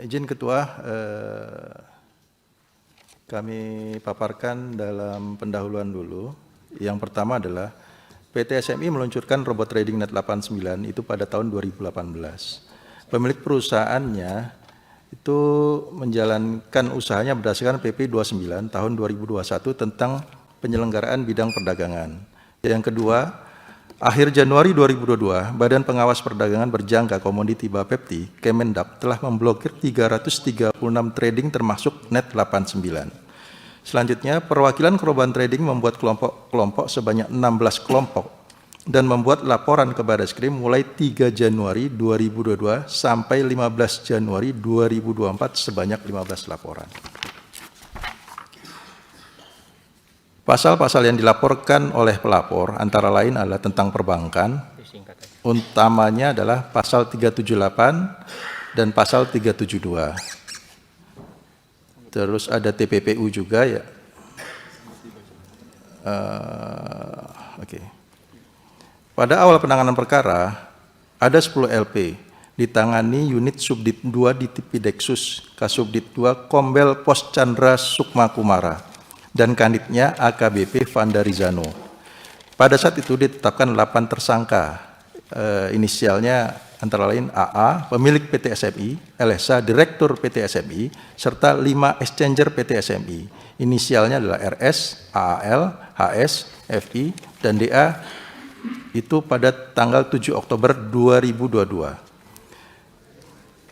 Izin Ketua, kami paparkan dalam pendahuluan dulu. Yang pertama adalah PT SMI meluncurkan robot trading Net 89 itu pada tahun 2018. Pemilik perusahaannya itu menjalankan usahanya berdasarkan PP 29 tahun 2021 tentang penyelenggaraan bidang perdagangan. Yang kedua, akhir Januari 2022, Badan Pengawas Perdagangan Berjangka Komoditi Bapepti, Kemendak, telah memblokir 336 trading termasuk Net 89. Selanjutnya, perwakilan korban trading membuat kelompok-kelompok sebanyak 16 kelompok dan membuat laporan ke Barreskrim mulai 3 Januari 2022 sampai 15 Januari 2024 sebanyak 15 laporan. Pasal-pasal yang dilaporkan oleh pelapor antara lain adalah tentang perbankan, utamanya adalah pasal 378 dan pasal 372. Terus ada TPPU juga ya. Oke. Pada awal penanganan perkara, ada 10 LP ditangani unit Subdit 2 di Tipideksus, Kasubdit 2 Kombel Pos Chandra Sukma Kumara, dan kanitnya AKBP Vandarizano. Pada saat itu ditetapkan 8 tersangka, inisialnya antara lain AA, pemilik PT SMI, LSA, Direktur PT SMI, serta 5 exchanger PT SMI. Inisialnya adalah RS, AAL, HS, FI, dan DA, itu pada tanggal 7 Oktober 2022.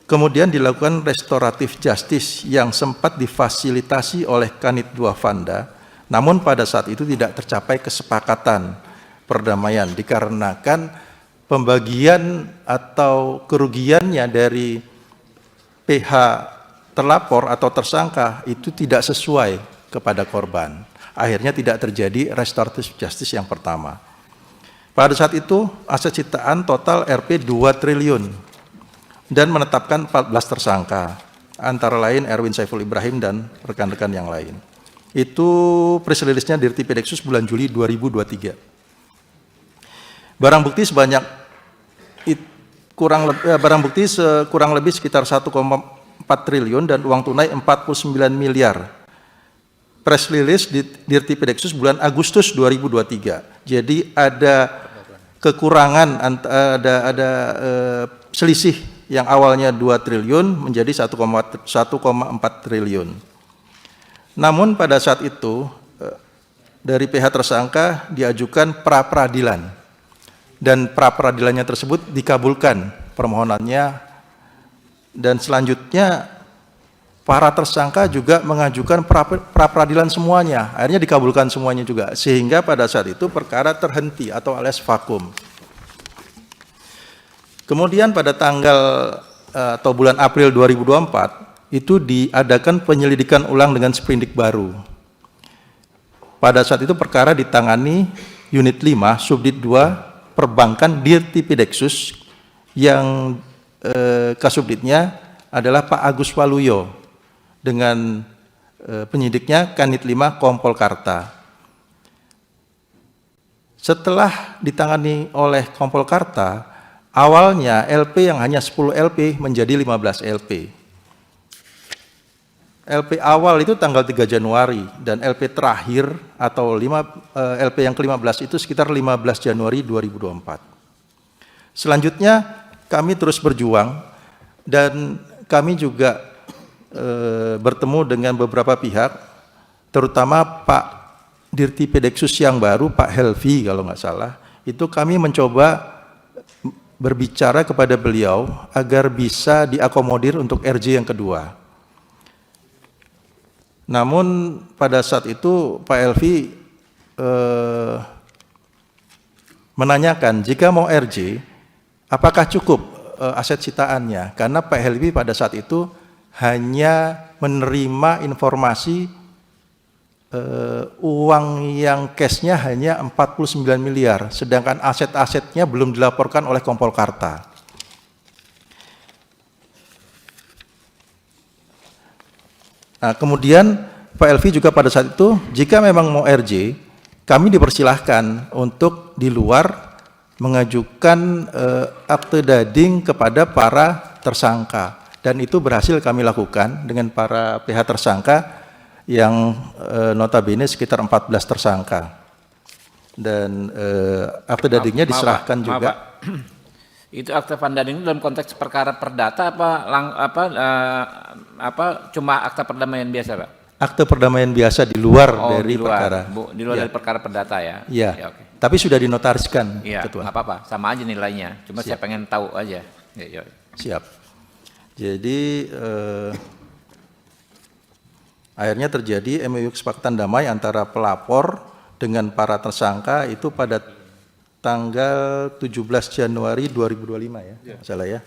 Kemudian dilakukan restoratif justice yang sempat difasilitasi oleh Kanit 2 Vanda, namun pada saat itu tidak tercapai kesepakatan perdamaian dikarenakan pembagian atau kerugiannya dari pihak terlapor atau tersangka itu tidak sesuai kepada korban. Akhirnya tidak terjadi restoratif justice yang pertama. Pada saat itu aset sitaan total Rp 2 triliun dan menetapkan 14 tersangka, antara lain Erwin Saiful Ibrahim dan rekan-rekan yang lain. Itu press release-nya dari Tipideksus bulan Juli 2023. Barang bukti kurang lebih sekitar 1,4 triliun dan uang tunai 49 miliar. Press release di Tipideksus bulan Agustus 2023. Jadi ada kekurangan, ada selisih yang awalnya 2 triliun menjadi 1,4 triliun. Namun pada saat itu dari pihak tersangka diajukan pra-peradilan. Dan pra-peradilannya tersebut dikabulkan permohonannya, dan selanjutnya para tersangka juga mengajukan pra-peradilan semuanya, akhirnya dikabulkan semuanya juga, sehingga pada saat itu perkara terhenti atau alias vakum. Kemudian pada tanggal atau bulan April 2024 itu diadakan penyelidikan ulang dengan sprindik baru. Pada saat itu perkara ditangani unit 5 Subdit 2 Perbankan Dirtipideksus yang kasubditnya adalah Pak Agus Waluyo dengan penyidiknya Kanit 5 Kompol Karta. Setelah ditangani oleh Kompol Karta, awalnya LP yang hanya 10 LP menjadi 15 LP. LP awal itu tanggal 3 Januari dan LP terakhir atau LP yang ke-15 itu sekitar 15 Januari 2024. Selanjutnya kami terus berjuang dan kami juga bertemu dengan beberapa pihak, terutama Pak Dirtipideksus yang baru, Pak Helvi kalau nggak salah, itu kami mencoba berbicara kepada beliau agar bisa diakomodir untuk RJ yang kedua. Namun pada saat itu Pak Elvi menanyakan jika mau RJ, apakah cukup aset sitaannya? Karena Pak Elvi pada saat itu hanya menerima informasi uang yang cashnya hanya 49 miliar, sedangkan aset-asetnya belum dilaporkan oleh Kompol Karta. Nah, kemudian Pak Elvi juga pada saat itu, jika memang mau RJ, kami dipersilahkan untuk di luar mengajukan akte dading kepada para tersangka. dan itu berhasil kami lakukan dengan para pihak tersangka yang notabene sekitar 14 tersangka. Dan akte dadingnya diserahkan maaf, juga. Itu akte pandading dalam konteks perkara perdata apa cuma akta perdamaian biasa, Pak? Akte perdamaian biasa di luar dari perkara. Di luar dari perkara perdata ya? Iya, Ya, oke. tapi sudah dinotariskan, Iya, Ketua. nggak apa-apa, sama aja nilainya. Cuma saya pengen tahu aja. Ya. Siap. Jadi akhirnya terjadi MOU kesepakatan damai antara pelapor dengan para tersangka itu pada tanggal 17 Januari 2025 ya, salah ya.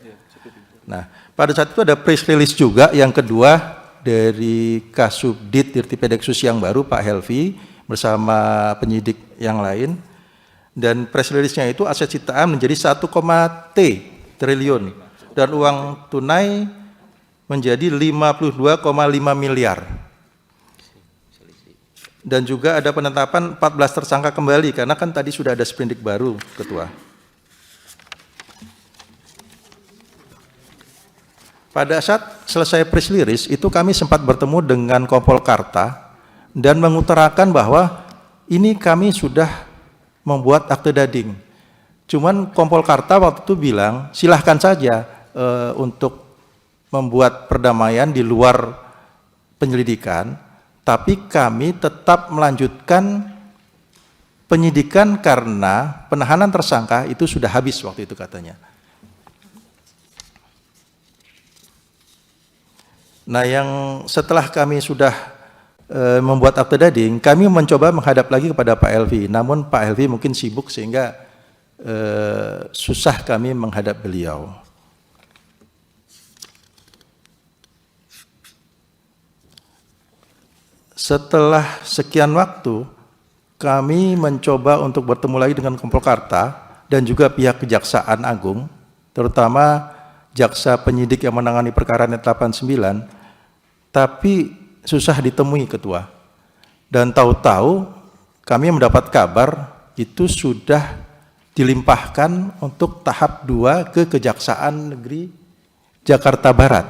Nah, pada saat itu ada press release juga yang kedua dari Kasubdit Dirtipideksus yang baru Pak Helvi bersama penyidik yang lain, dan press release-nya itu aset sitaan menjadi 1, triliun dan uang tunai menjadi 52,5 miliar. Dan juga ada penetapan 14 tersangka kembali karena kan tadi sudah ada sprindik baru, Ketua. Pada saat selesai press release itu kami sempat bertemu dengan Kompol Karta dan mengutarakan bahwa ini kami sudah membuat akte dading. Cuman Kompol Karta waktu itu bilang silahkan saja untuk membuat perdamaian di luar penyelidikan, tapi kami tetap melanjutkan penyidikan karena penahanan tersangka itu sudah habis waktu itu katanya. Nah, yang setelah kami sudah membuat akte dading, kami mencoba menghadap lagi kepada Pak Helvi. Namun Pak Helvi mungkin sibuk sehingga susah kami menghadap beliau. Setelah sekian waktu, kami mencoba untuk bertemu lagi dengan Kompol Karta dan juga pihak Kejaksaan Agung, terutama jaksa penyidik yang menangani perkara Net 89, tapi susah ditemui, Ketua. Dan tahu-tahu kami mendapat kabar itu sudah dilimpahkan untuk tahap 2 ke Kejaksaan Negeri Jakarta Barat.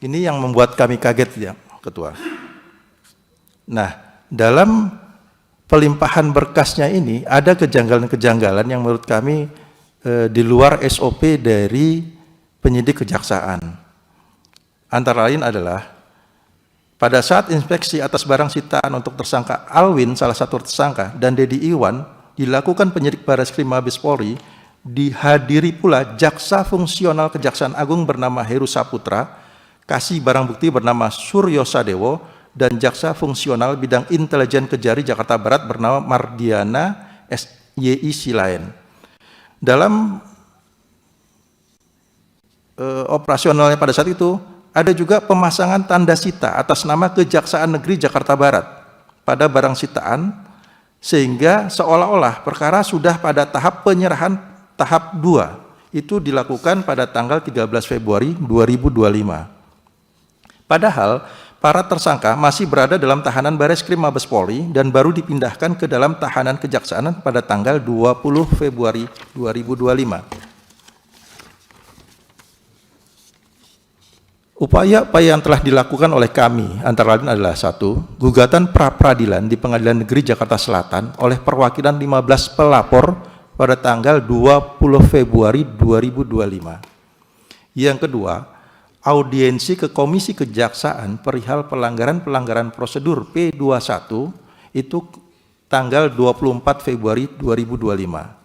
Ini yang membuat kami kaget ya, Ketua. Nah, dalam pelimpahan berkasnya ini ada kejanggalan-kejanggalan yang menurut kami di luar SOP dari penyidik kejaksaan. Antara lain adalah pada saat inspeksi atas barang sitaan untuk tersangka Alwin, salah satu tersangka, dan Dedi Iwan dilakukan penyidik Barreskrim Mabes Polri, dihadiri pula jaksa fungsional Kejaksaan Agung bernama Heru Saputra, kasih barang bukti bernama Suryo Sadewo, dan jaksa fungsional bidang intelijen Kejari Jakarta Barat bernama Mardiana SYI Silaen. Dalam operasionalnya pada saat itu ada juga pemasangan tanda sita atas nama Kejaksaan Negeri Jakarta Barat pada barang sitaan, sehingga seolah-olah perkara sudah pada tahap penyerahan tahap 2 itu dilakukan pada tanggal 13 Februari 2025. Padahal para tersangka masih berada dalam tahanan Barreskrim Mabes Polri dan baru dipindahkan ke dalam tahanan kejaksaan pada tanggal 20 Februari 2025. Upaya-upaya yang telah dilakukan oleh kami antara lain adalah: 1. Gugatan pra-peradilan di Pengadilan Negeri Jakarta Selatan oleh perwakilan 15 pelapor pada tanggal 20 Februari 2025. Yang kedua, audiensi ke Komisi Kejaksaan perihal pelanggaran prosedur P21 itu tanggal 24 Februari 2025.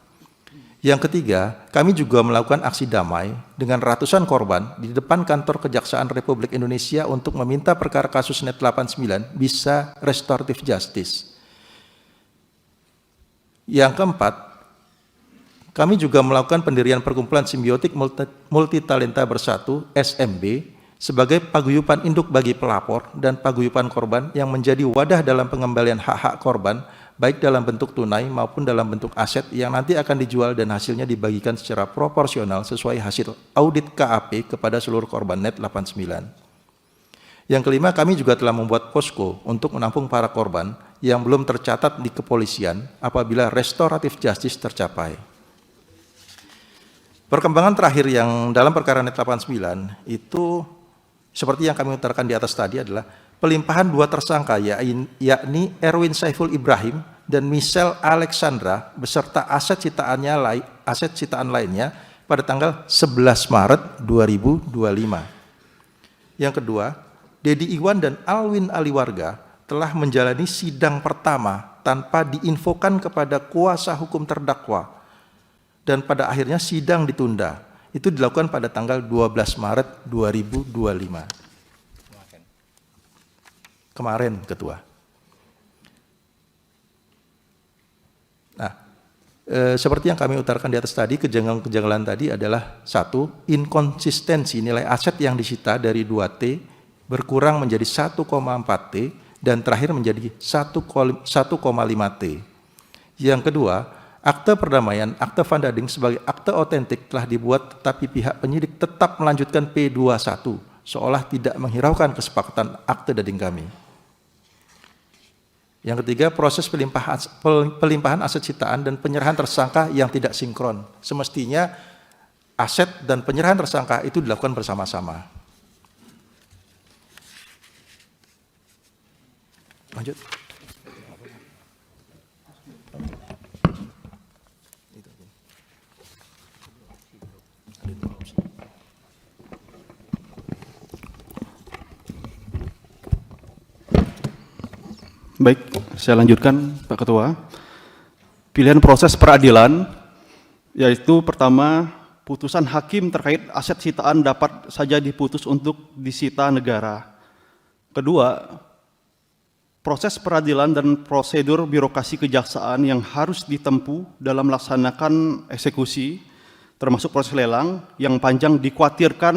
Yang ketiga, kami juga melakukan aksi damai dengan ratusan korban di depan kantor Kejaksaan Republik Indonesia untuk meminta perkara kasus Net 89 bisa restoratif justice. Yang keempat, kami juga melakukan pendirian Perkumpulan Simbiotik Multitalenta Bersatu (SMB) sebagai paguyuban induk bagi pelapor dan paguyuban korban yang menjadi wadah dalam pengembalian hak-hak korban, baik dalam bentuk tunai maupun dalam bentuk aset yang nanti akan dijual dan hasilnya dibagikan secara proporsional sesuai hasil audit KAP kepada seluruh korban Net 89. Yang kelima, kami juga telah membuat posko untuk menampung para korban yang belum tercatat di kepolisian apabila restoratif justice tercapai. Perkembangan terakhir yang dalam perkara Net 89 itu seperti yang kami utarakan di atas tadi adalah pelimpahan dua tersangka yakni Erwin Saiful Ibrahim dan Michelle Alexandra beserta aset sitaan lainnya pada tanggal 11 Maret 2025. Yang kedua, Dedi Iwan dan Alwin Aliwarga telah menjalani sidang pertama tanpa diinfokan kepada kuasa hukum terdakwa dan pada akhirnya sidang ditunda. Itu dilakukan pada tanggal 12 Maret 2025. Kemarin, Ketua. Nah, seperti yang kami utarakan di atas tadi, kejanggalan tadi adalah satu, inkonsistensi nilai aset yang disita dari 2T berkurang menjadi 1,4T dan terakhir menjadi 1,5T. Yang kedua, akte perdamaian, akte fundading sebagai akte otentik telah dibuat tetapi pihak penyidik tetap melanjutkan P21 seolah tidak menghiraukan kesepakatan akte dading kami. Yang ketiga, proses pelimpahan aset sitaan dan penyerahan tersangka yang tidak sinkron. Semestinya aset dan penyerahan tersangka itu dilakukan bersama-sama. Lanjut. Baik, saya lanjutkan Pak Ketua. Pilihan proses peradilan, yaitu pertama, putusan hakim terkait aset sitaan dapat saja diputus untuk disita negara. Kedua, proses peradilan dan prosedur birokrasi kejaksaan yang harus ditempuh dalam melaksanakan eksekusi, termasuk proses lelang, yang panjang dikhawatirkan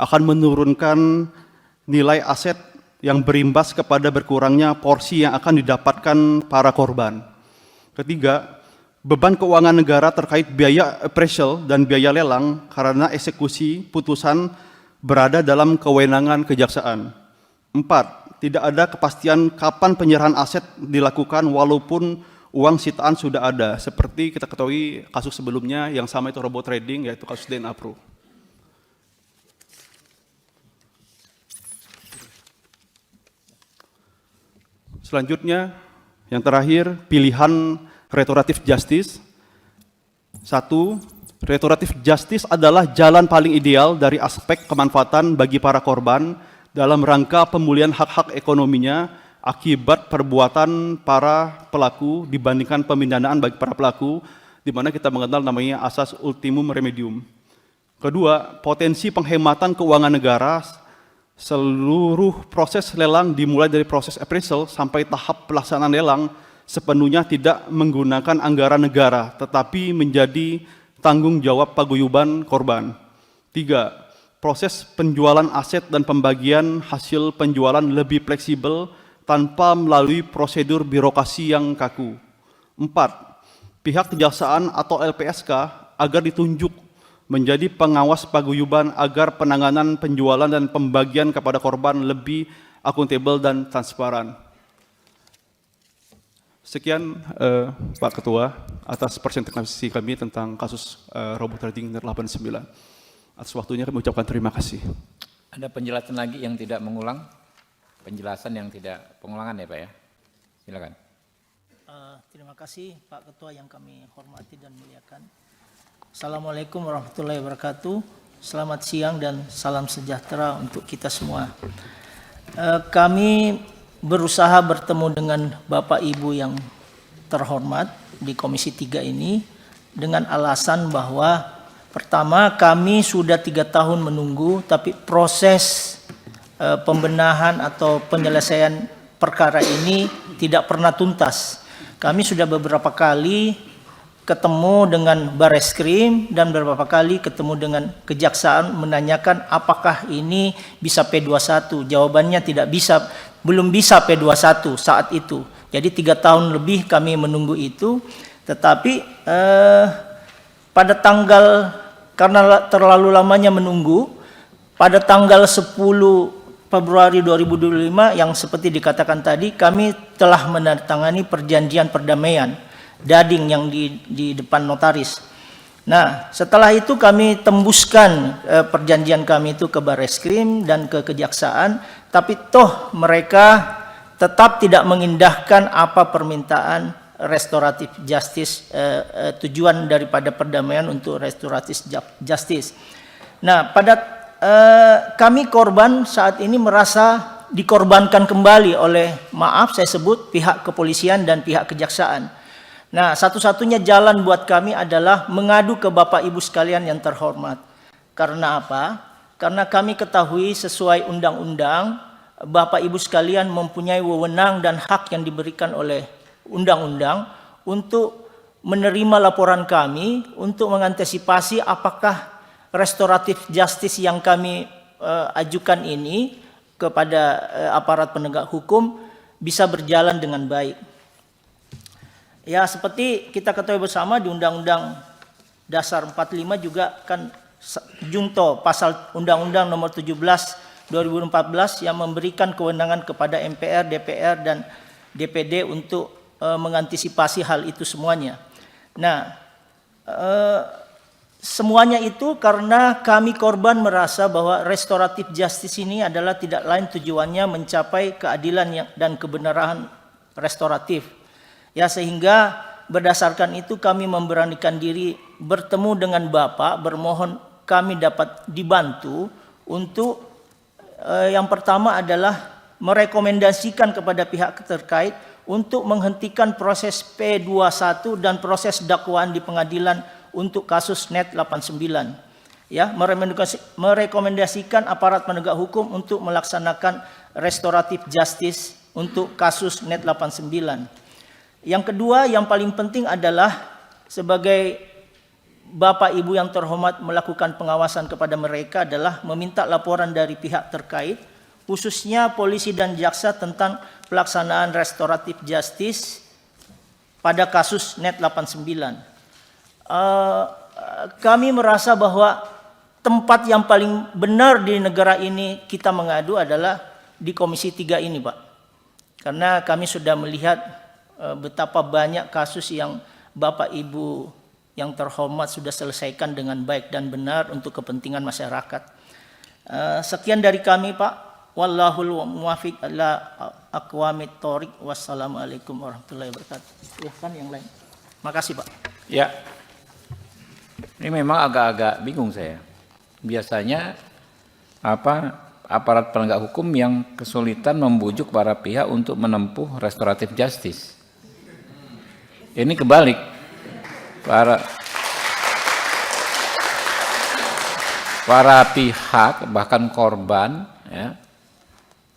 akan menurunkan nilai aset yang berimbas kepada berkurangnya porsi yang akan didapatkan para korban. Ketiga, beban keuangan negara terkait biaya appraisal dan biaya lelang karena eksekusi putusan berada dalam kewenangan kejaksaan. 4, tidak ada kepastian kapan penyerahan aset dilakukan walaupun uang sitaan sudah ada. Seperti kita ketahui kasus sebelumnya yang sama itu robot trading, yaitu kasus DNA Pro. Selanjutnya, yang terakhir, pilihan restoratif justice. 1. Restoratif justice adalah jalan paling ideal dari aspek kemanfaatan bagi para korban dalam rangka pemulihan hak-hak ekonominya akibat perbuatan para pelaku dibandingkan pemindanaan bagi para pelaku, di mana kita mengenal namanya asas ultimum remedium. Kedua, potensi penghematan keuangan negara. Seluruh proses lelang dimulai dari proses appraisal sampai tahap pelaksanaan lelang sepenuhnya tidak menggunakan anggaran negara, tetapi menjadi tanggung jawab paguyuban korban. 3. Proses penjualan aset dan pembagian hasil penjualan lebih fleksibel tanpa melalui prosedur birokrasi yang kaku. 4. Pihak kejaksaan atau LPSK agar ditunjuk menjadi pengawas paguyuban agar penanganan penjualan dan pembagian kepada korban lebih akuntabel dan transparan. Sekian Pak Ketua atas presentasi kami tentang kasus robot trading 89. Atas waktunya kami ucapkan terima kasih. Ada penjelasan lagi yang tidak mengulang? Penjelasan yang tidak pengulangan ya Pak ya? Silakan. Terima kasih Pak Ketua yang kami hormati dan muliakan. Assalamualaikum warahmatullahi wabarakatuh. Selamat siang dan salam sejahtera untuk kita semua. Kami berusaha bertemu dengan Bapak Ibu yang terhormat di Komisi 3 ini dengan alasan bahwa pertama kami sudah 3 tahun menunggu, tapi proses pembenahan atau penyelesaian perkara ini tidak pernah tuntas. Kami sudah beberapa kali ketemu dengan Bareskrim dan beberapa kali ketemu dengan Kejaksaan menanyakan apakah ini bisa P21. Jawabannya tidak bisa, belum bisa P21 saat itu. Jadi 3 tahun lebih kami menunggu itu, tetapi pada tanggal, karena terlalu lamanya menunggu, pada tanggal 10 Februari 2025 yang seperti dikatakan tadi, kami telah menandatangani perjanjian perdamaian dading yang di depan notaris. Nah, setelah itu kami tembuskan perjanjian kami itu ke Barreskrim dan ke Kejaksaan, tapi toh mereka tetap tidak mengindahkan apa permintaan restoratif justice, tujuan daripada perdamaian untuk restoratif justice. Nah, kami korban saat ini merasa dikorbankan kembali oleh, maaf saya sebut, pihak kepolisian dan pihak kejaksaan. Nah, satu-satunya jalan buat kami adalah mengadu ke Bapak Ibu sekalian yang terhormat. Karena apa? Karena kami ketahui sesuai undang-undang, Bapak Ibu sekalian mempunyai wewenang dan hak yang diberikan oleh undang-undang untuk menerima laporan kami untuk mengantisipasi apakah restoratif justice yang kami ajukan ini kepada aparat penegak hukum bisa berjalan dengan baik. Ya, seperti kita ketahui bersama di Undang-Undang Dasar 45 juga kan junto pasal Undang-Undang Nomor 17 2014 yang memberikan kewenangan kepada MPR, DPR dan DPD untuk mengantisipasi hal itu semuanya. Nah, semuanya itu karena kami korban merasa bahwa restoratif justice ini adalah tidak lain tujuannya mencapai keadilan dan kebenaran restoratif. Ya, sehingga berdasarkan itu kami memberanikan diri bertemu dengan Bapak, bermohon kami dapat dibantu untuk yang pertama adalah merekomendasikan kepada pihak terkait untuk menghentikan proses P21 dan proses dakwaan di pengadilan untuk kasus NET 89. Ya, merekomendasikan aparat penegak hukum untuk melaksanakan restoratif justice untuk kasus NET 89. Yang kedua, yang paling penting adalah sebagai Bapak Ibu yang terhormat melakukan pengawasan kepada mereka adalah meminta laporan dari pihak terkait, khususnya polisi dan jaksa tentang pelaksanaan restoratif justice pada kasus NET 89. Kami merasa bahwa tempat yang paling benar di negara ini kita mengadu adalah di Komisi 3 ini, Pak. Karena kami sudah melihat betapa banyak kasus yang Bapak Ibu yang terhormat sudah selesaikan dengan baik dan benar untuk kepentingan masyarakat. Sekian dari kami, Pak. Wallahul muwaffiq ila aqwamit thoriq. Wassalamualaikum warahmatullahi wabarakatuh. Silahkan yang lain. Makasih, Pak. Ya, ini memang agak-agak bingung saya. Biasanya aparat penegak hukum yang kesulitan membujuk para pihak untuk menempuh restoratif justice. Ini kebalik, para pihak bahkan korban ya,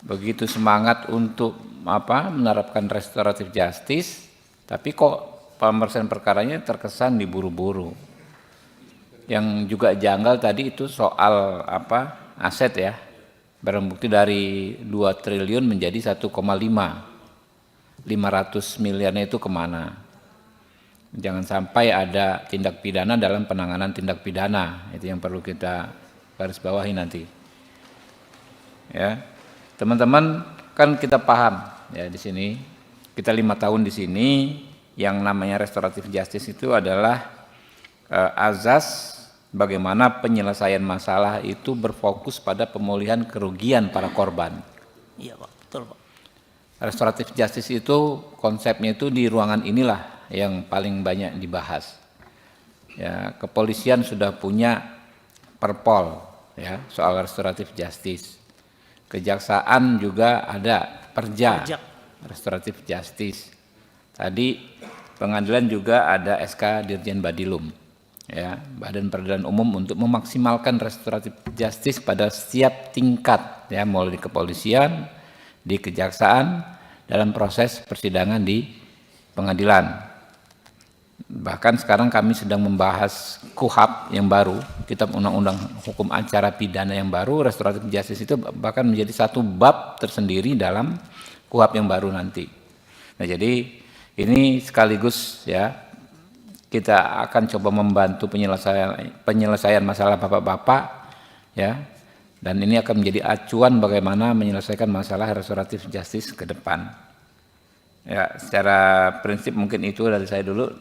begitu semangat untuk menerapkan restoratif justice, tapi kok pemeriksaan perkaranya terkesan diburu-buru. Yang juga janggal tadi itu soal aset ya, barang bukti dari 2 triliun menjadi 1,5, 500 miliarnya itu kemana? Jangan sampai ada tindak pidana dalam penanganan tindak pidana, itu yang perlu kita garis bawahi nanti. Ya, teman-teman kan kita paham ya di sini, kita 5 tahun di sini, yang namanya restoratif justice itu adalah azas bagaimana penyelesaian masalah itu berfokus pada pemulihan kerugian para korban. Iya, Pak, betul, Pak. Restoratif justice itu konsepnya itu di ruangan inilah yang paling banyak dibahas. Ya, kepolisian sudah punya perpol ya soal restoratif justice. Kejaksaan juga ada perja restoratif justice. Tadi pengadilan juga ada SK Dirjen Badilum ya, Badan Peradilan Umum untuk memaksimalkan restoratif justice pada setiap tingkat ya, mulai di kepolisian, di kejaksaan, dalam proses persidangan di pengadilan. Bahkan sekarang kami sedang membahas KUHAP yang baru, Kitab Undang-Undang Hukum Acara Pidana yang baru, restoratif justice itu bahkan menjadi satu bab tersendiri dalam KUHAP yang baru nanti. Nah, jadi ini sekaligus ya kita akan coba membantu penyelesaian masalah bapak-bapak ya, dan ini akan menjadi acuan bagaimana menyelesaikan masalah restoratif justice ke depan. Ya, secara prinsip mungkin itu dari saya dulu.